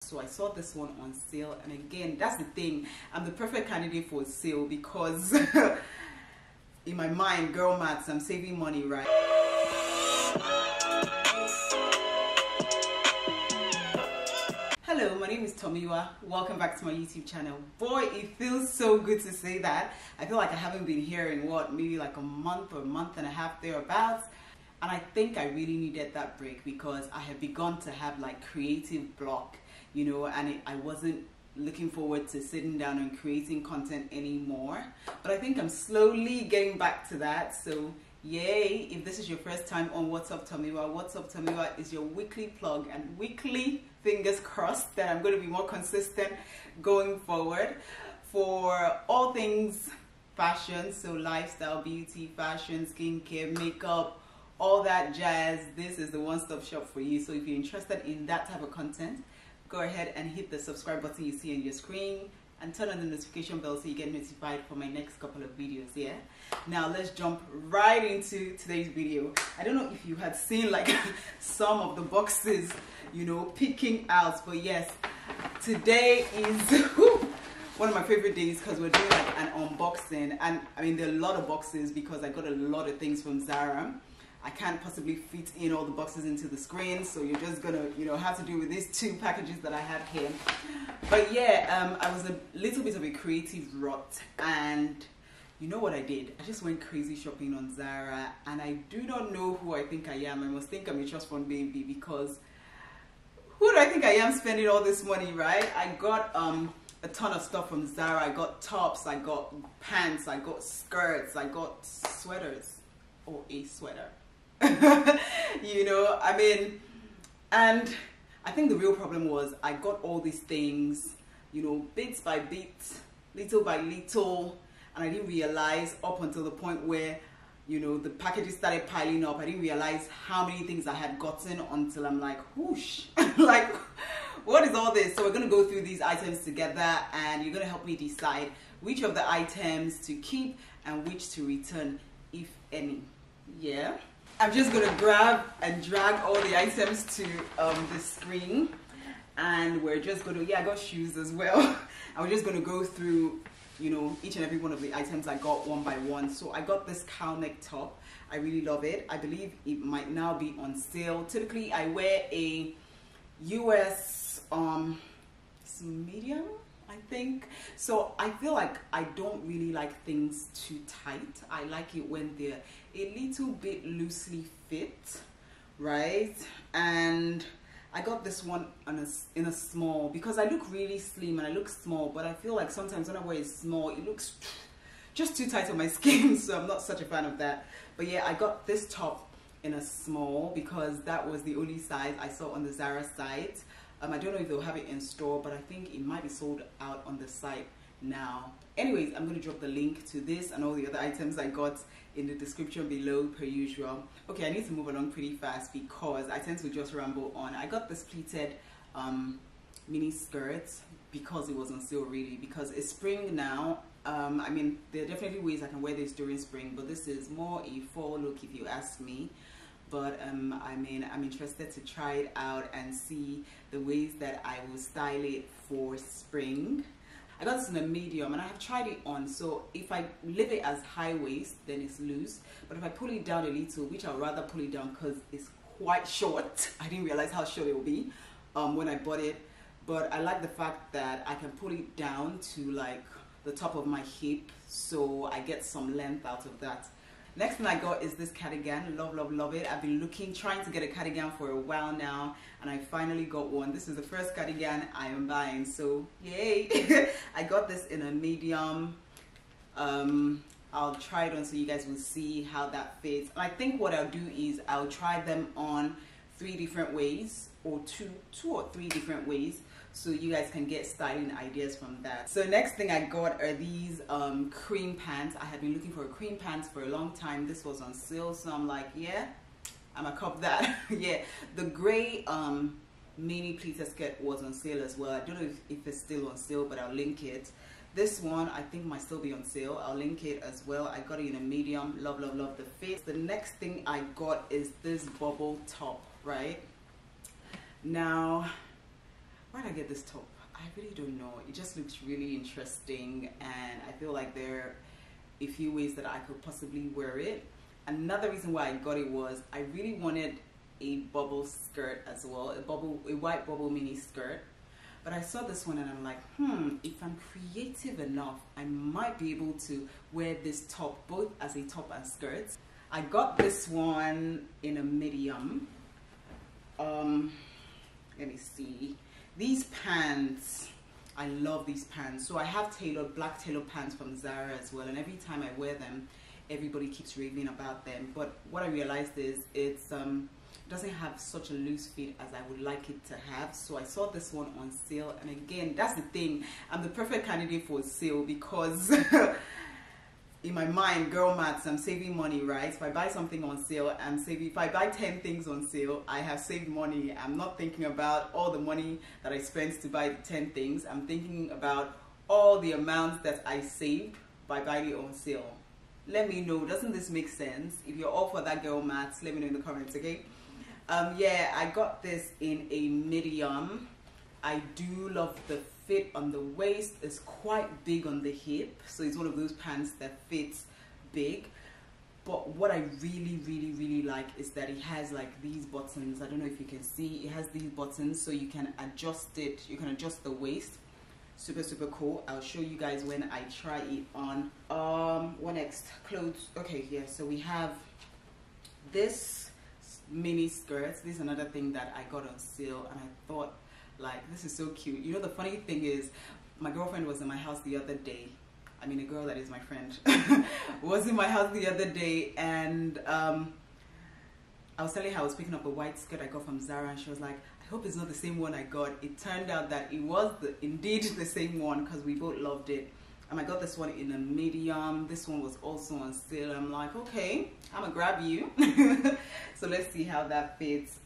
So I saw this one on sale, and again, that's the thing, I'm the perfect candidate for a sale because in my mind, girl maths, I'm saving money, right? Hello, my name is Tomiwa. Welcome back to my YouTube channel. Boy, it feels so good to say that. I feel like I haven't been here in what, maybe like a month or a month and a half thereabouts. And I think I really needed that break because I have begun to have like creative block, you know, and I wasn't looking forward to sitting down and creating content anymore. But I think I'm slowly getting back to that. So yay, if this is your first time on What's Up Tomiwa, What's Up Tomiwa is your weekly plug, and weekly, fingers crossed that I'm going to be more consistent going forward for all things fashion, so lifestyle, beauty, fashion, skincare, makeup, all that jazz. This is the one-stop shop for you. So if you're interested in that type of content, go ahead and hit the subscribe button you see on your screen and turn on the notification bell so you get notified for my next couple of videos. Yeah, now let's jump right into today's video. I don't know if you had seen like some of the boxes, you know, picking out, but yes, today is one of my favorite days because we're doing like an unboxing. And I mean, there are a lot of boxes because I got a lot of things from Zara. I can't possibly fit in all the boxes into the screen, so you're just gonna, you know, have to do with these two packages that I have here. But yeah, I was a little bit of a creative rut, and you know what I did? I just went crazy shopping on Zara, and I do not know who I think I am. I must think I'm a trust fund baby because who do I think I am spending all this money, right? I got a ton of stuff from Zara. I got tops, I got pants, I got skirts, I got sweaters, or a sweater. You know, I mean, and I think the real problem was I got all these things, you know, bits by bits, little by little, and I didn't realize up until the point where, you know, the packages started piling up. I didn't realize how many things I had gotten until I'm like, whoosh, like, what is all this? So we're going to go through these items together, and you're going to help me decide which of the items to keep and which to return, if any. Yeah. I'm just going to grab and drag all the items to the screen, and we're just going to, yeah, I got shoes as well. And we're just going to go through, you know, each and every one of the items I got one by one. So I got this cow neck top. I really love it. I believe it might now be on sale. Typically, I wear a US medium, I think. So I feel like I don't really like things too tight. I like it when they're a little bit loosely fit, right? And I got this one in a small because I look really slim and I look small, but I feel like sometimes when I wear it small, it looks just too tight on my skin, so I'm not such a fan of that. But yeah, I got this top in a small because that was the only size I saw on the Zara site. I don't know if they'll have it in store, but I think it might be sold out on the site now. Anyways, I'm going to drop the link to this and all the other items I got in the description below per usual. Okay, I need to move along pretty fast because I tend to just ramble on. I got this pleated mini skirt because it was on sale, really, because it's spring now. I mean, there are definitely ways I can wear this during spring, but this is more a fall look if you ask me. But I mean, I'm interested to try it out and see the ways that I will style it for spring. I got this in a medium and I have tried it on, so if I leave it as high waist, then it's loose. But if I pull it down a little, which I'd rather pull it down because it's quite short. I didn't realize how short it will be when I bought it. But I like the fact that I can pull it down to like the top of my hip, so I get some length out of that. Next thing I got is this cardigan. Love, love, love it. I've been trying to get a cardigan for a while now, and I finally got one. This is the first cardigan I am buying, so yay. I got this in a medium. I'll try it on so you guys will see how that fits. And I think what I'll do is I'll try them on 3 different ways, or two or three different ways, so you guys can get styling ideas from that. So next thing I got are these cream pants. I had been looking for a cream pants for a long time. This was on sale, so I'm like, yeah, I'm gonna cop that. Yeah, the gray mini pleated skirt was on sale as well. I don't know if it's still on sale, but I'll link it. This one I think might still be on sale. I'll link it as well. I got it in a medium. Love, love, love the fit. The next thing I got is this bubble top, right? Now why did I get this top? I really don't know. It just looks really interesting, and I feel like there are a few ways that I could possibly wear it. Another reason why I got it was I really wanted a bubble skirt as well, a white bubble mini skirt. But I saw this one and I'm like, if I'm creative enough, I might be able to wear this top both as a top and skirt. I got this one in a medium. Let me see. These pants, I love these pants. So I have black tailored pants from Zara as well, and every time I wear them, everybody keeps raving about them. But what I realized is it doesn't have such a loose fit as I would like it to have. So I saw this one on sale, and again, that's the thing, I'm the perfect candidate for a sale because in my mind, girl maths, I'm saving money, right? If I buy something on sale, I'm saving. If I buy 10 things on sale, I have saved money. I'm not thinking about all the money that I spent to buy the 10 things. I'm thinking about all the amounts that I saved by buying it on sale. Let me know, doesn't this make sense? If you're all for that girl maths, let me know in the comments, okay? Yeah, I got this in a medium. I do love the fit on the waist. It's quite big on the hip, so it's one of those pants that fits big. But what I really like is that it has like these buttons. I don't know if you can see, it has these buttons, so you can adjust it. You can adjust the waist. Super cool. I'll show you guys when I try it on. What next? Clothes. Okay, yeah, so we have this mini skirt. This is another thing that I got on sale, and I thought, like, this is so cute. You know, the funny thing is, my girlfriend was in my house the other day. I mean, a girl that is my friend was in my house the other day, and I was telling her I was picking up a white skirt I got from Zara, and she was like, I hope it's not the same one I got. It turned out that it was indeed the same one, because we both loved it. And I got this one in a medium. This one was also on sale. I'm like, okay, I'm gonna grab you. So let's see how that fits.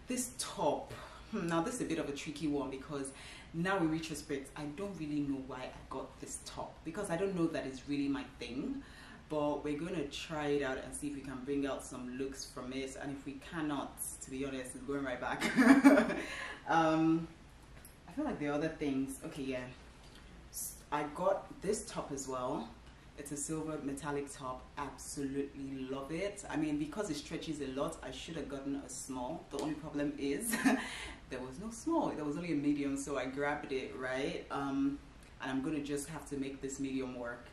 This top, now this is a bit of a tricky one, because now in retrospect, I don't really know why I got this top, because I don't know that it's really my thing. But we're going to try it out and see if we can bring out some looks from it. And if we cannot, to be honest, it's going right back. I feel like the other things, okay, yeah. I got this top as well. It's a silver metallic top. Absolutely love it. I mean, because it stretches a lot, I should have gotten a small. The only problem is there was no small. There was only a medium, so I grabbed it, right? And I'm going to just have to make this medium work.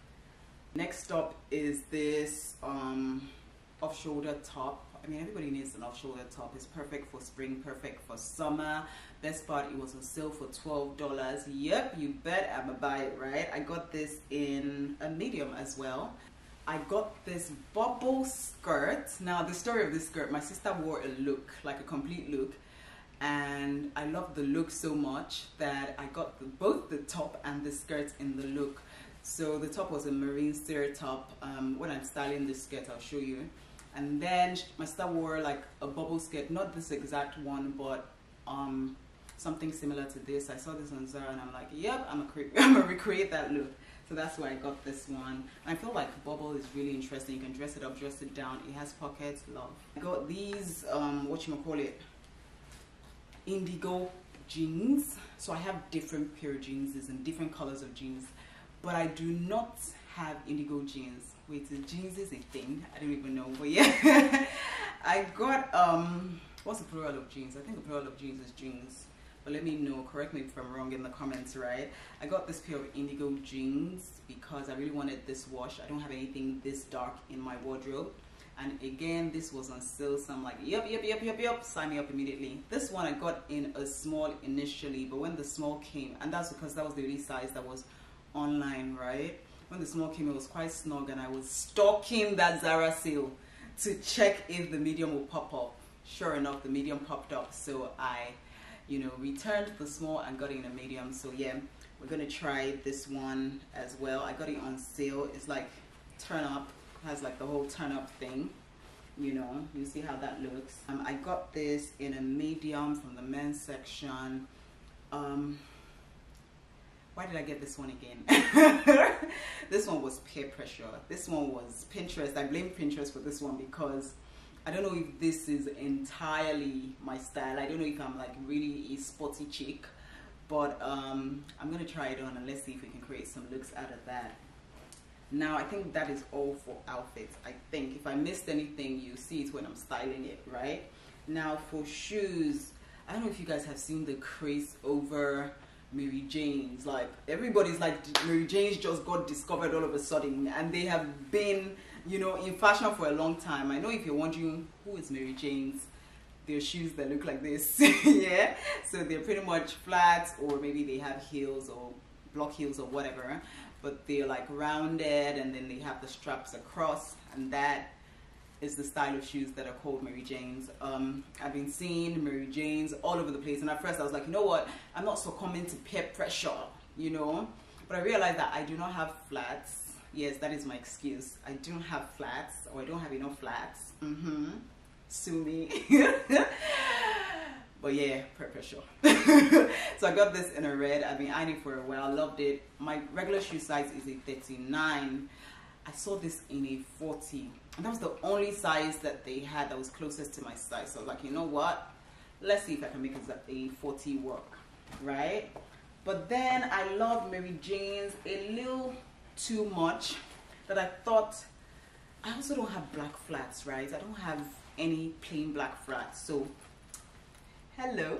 Next up is this off-shoulder top. I mean, everybody needs an off-shoulder top. It's perfect for spring, perfect for summer. Best part, it was on sale for $12. Yep, you bet I'm gonna buy it, right? I got this in a medium as well. I got this bubble skirt. Now, the story of this skirt, my sister wore a look, like a complete look, and I loved the look so much that I got both the top and the skirt in the look. So the top was a marine skirt top. When I'm styling this skirt, I'll show you. And then my sister wore like a bubble skirt, not this exact one, but something similar to this. I saw this on Zara and I'm like, yep, I'm gonna recreate that look. So that's why I got this one. And I feel like bubble is really interesting. You can dress it up, dress it down. It has pockets, love. I got these, indigo jeans. So I have different pair of jeans and different colors of jeans. But I do not have indigo jeans. Wait, the jeans is a thing? I don't even know, but yeah. I got, what's the plural of jeans? I think the plural of jeans is jeans. But let me know, correct me if I'm wrong in the comments, right? I got this pair of indigo jeans because I really wanted this wash. I don't have anything this dark in my wardrobe. And again, this was on sale, so I'm like, yep, sign me up immediately. This one I got in a small initially, but when the small came, and that's because that was the only size that was online, right? When the small came, it was quite snug, and I was stalking that Zara sale to check if the medium will pop up. Sure enough, the medium popped up, so I, returned the small and got it in a medium. So yeah, we're gonna try this one as well. I got it on sale. It's like turn up, has like the whole turn up thing. You see how that looks. I got this in a medium from the men's section. Why did I get this one again? This one was peer pressure. This one was Pinterest. I blame Pinterest for this one because I don't know if this is entirely my style. I don't know if I'm like really a sporty chick, but I'm gonna try it on and let's see if we can create some looks out of that. Now I think that is all for outfits. I think if I missed anything, you see it when I'm styling it, right? Now for shoes, I don't know if you guys have seen the craze over Mary Jane's. Like everybody's like, Mary Jane's just got discovered all of a sudden, and they have been, you know, in fashion for a long time. I know if you're wondering who is Mary Jane's, they're shoes that look like this. Yeah, so they're pretty much flat, or maybe they have heels or block heels or whatever, but they're like rounded and then they have the straps across, and that is the style of shoes that are called Mary Jane's. I've been seeing Mary Jane's all over the place, and at first I was like, you know what, I'm not succumbing to peer pressure, you know, but I realized that I do not have flats. Yes, that is my excuse. I don't have flats, or I don't have enough flats. Sue me. But yeah, peer pressure. So I got this in a red. I've been eyeing it for a while. Loved it. My regular shoe size is a 39. I saw this in a 40, and that was the only size that they had that was closest to my size. So I was like, you know what, let's see if I can make a 40 work, right? But then I love Mary Jane's a little too much that I thought, I also don't have black flats, right? I don't have any plain black flats, so hello.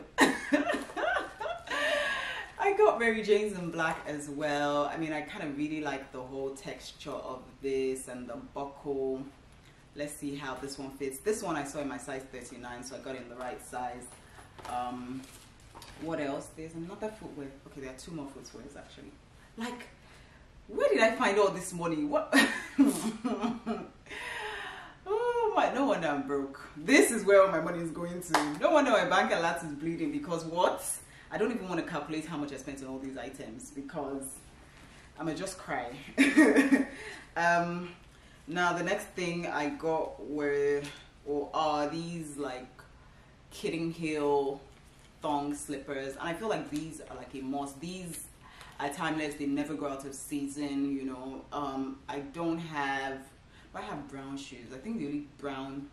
I got Mary Jane's in black as well. I mean, I kind of really like the whole texture of this and the buckle. Let's see how this one fits. This one I saw in my size 39, so I got it in the right size. What else? There's another footwear. Okay, there are two more footwears actually. Like, where did I find all this money? What? Oh my, no wonder I'm broke. This is where all my money is going to. No wonder my bank alert is bleeding, because what? I don't even want to calculate how much I spent on all these items, because I'm gonna just cry. Now the next thing I got are these like Kitten Heel thong slippers, and I feel like these are like a must. These are timeless. They never go out of season, you know. I have brown shoes. I think the only brown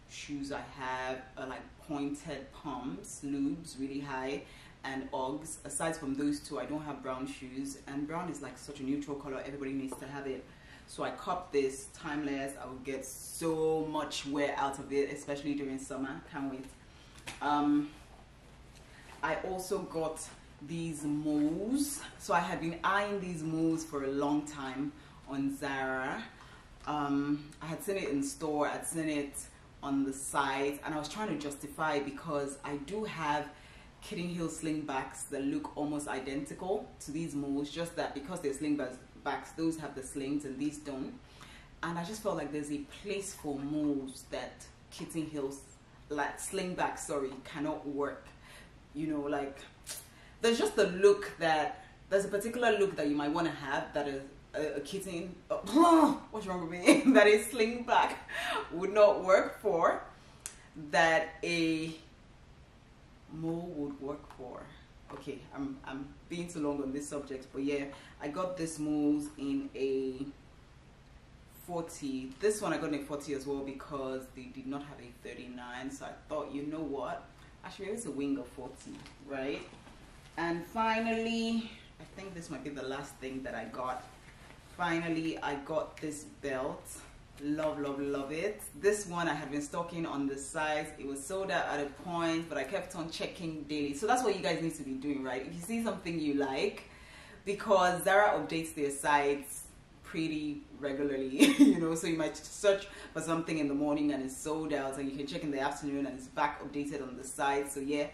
shoes I have are like pointed pumps, lubes, really high, and Uggs. Aside from those two, I don't have brown shoes, and brown is like such a neutral color. Everybody needs to have it. So I copped this, timeless. I will get so much wear out of it, especially during summer. Can't wait. I also got these moles. So I had been eyeing these moles for a long time on Zara. I had seen it in store, I'd seen it on the site, and I was trying to justify it because I do have Kitten Heel slingbacks that look almost identical to these moles, just that because they're slingbacks, those have the slings and these don't. And I just felt like there's a place for moles that Kitten Heels, like slingbacks, sorry, cannot work. You know, like there's just a look that, there's a particular look that you might want to have that is a kitten, what's wrong with me, that a slingback would not work for, that a mole would work for. Okay, I'm being too long on this subject, but yeah, I got this moles in a 40. This one I got in a 40 as well because they did not have a 39, so I thought, you know what, actually it's a wing of 40, right? And finally, I think this might be the last thing that I got. Finally, I got this belt. Love, love, love it. This one I had been stocking on the site. It was sold out at a point, but I kept on checking daily. So that's what you guys need to be doing, right? If you see something you like, because Zara updates their sites pretty regularly, you know, so you might search for something in the morning and it's sold out, and you can check in the afternoon and it's back updated on the site. So yeah,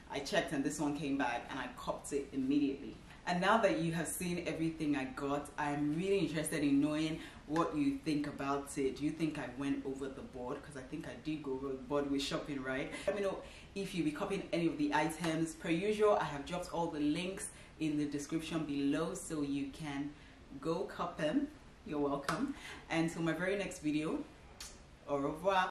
I checked and this one came back and I copped it immediately. And now that you have seen everything I got, I'm really interested in knowing what you think about it. Do you think I went over the board? Because I think I did go over the board with shopping, right? Let me know if you'll be copying any of the items. Per usual, I have dropped all the links in the description below so you can go cop them. You're welcome. And until my very next video, au revoir.